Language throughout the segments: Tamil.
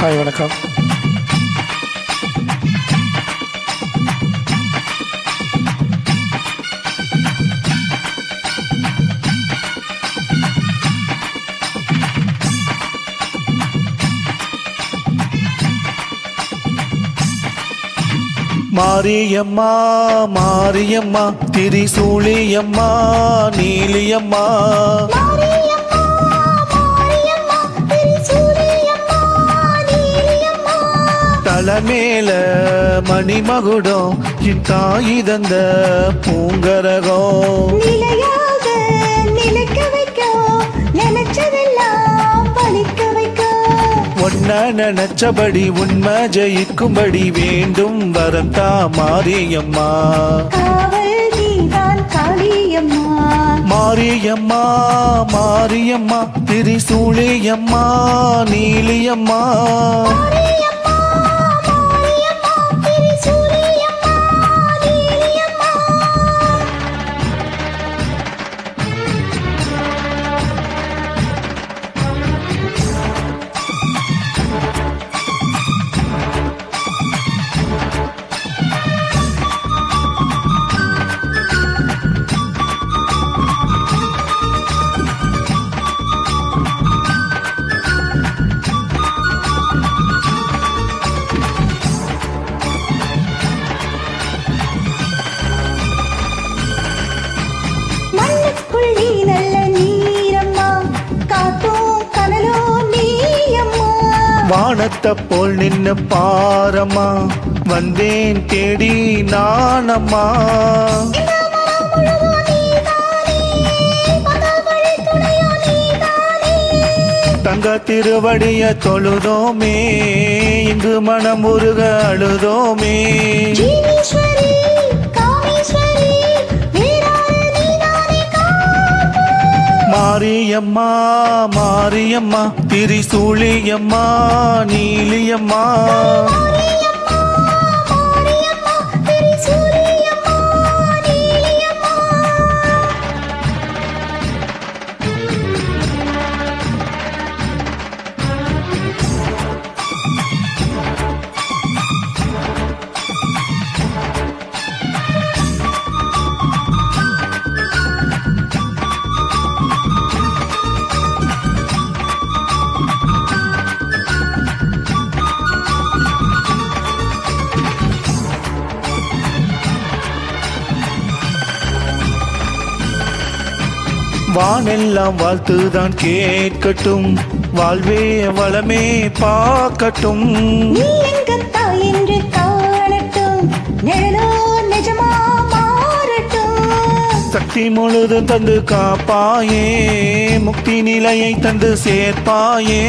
ஹாய் வணக்கம். மாரியம்மா மாரியம்மா திரிசூலியம்மா நீலியம்மா தலமேல மணிமகுடம் என் தாயி தந்த பூங்கரகம் ஒன்ன நினைச்சபடி உண்மை ஜெயிக்கும்படி வேண்டும் வரந்தா மாரியம்மா. மாரியம்மா மாரியம்மா திரிசூலியம்மா நீலியம்மா வானத்தை போல் நின்னு பாரம்மா வந்தேன் தேடி நானம்மா. தங்க திருவடிய தொழுதோமே இங்கு மனம் உருக அழுதோமே. மாரியம்மா மாரியம்மா திரிசூலியம்மா நீலியம்மா வானெல்லாம் வாழ்த்துதான் கேட்கட்டும் வாழ்வே வளமே பார்க்கட்டும். சக்தி முழுதும் தந்து காப்பாயே முக்தி நிலையை தந்து சேர்ப்பாயே.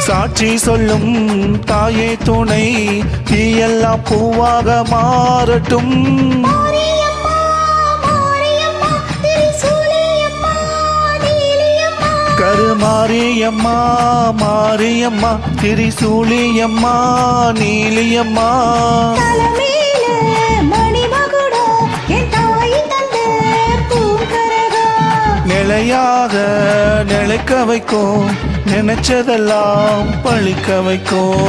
சாட்சி சொல்லும் தாயே துணை தீயெல்லாம் பூவாக மாறட்டும். கருமாரியம்மா மாரியம்மா திரிசூலியம்மா நீலியம்மா நிலையாக நிலைக்க வைக்கும் நினைச்சதெல்லாம் பழிக்க வைக்கும்.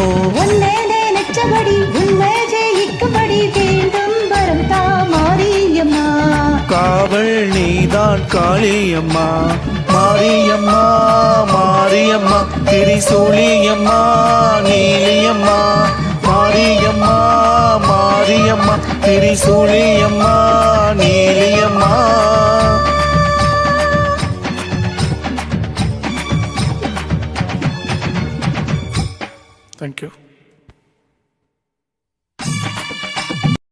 காவல் நீதான் காளியம்மா. மாரியம்மா மாரியம்மா திரிசூலியம்மா நீலியம்மா மாரியம்மா மாரியம்மா திரிசூலியம்மா நீலியம்மா. Thank you.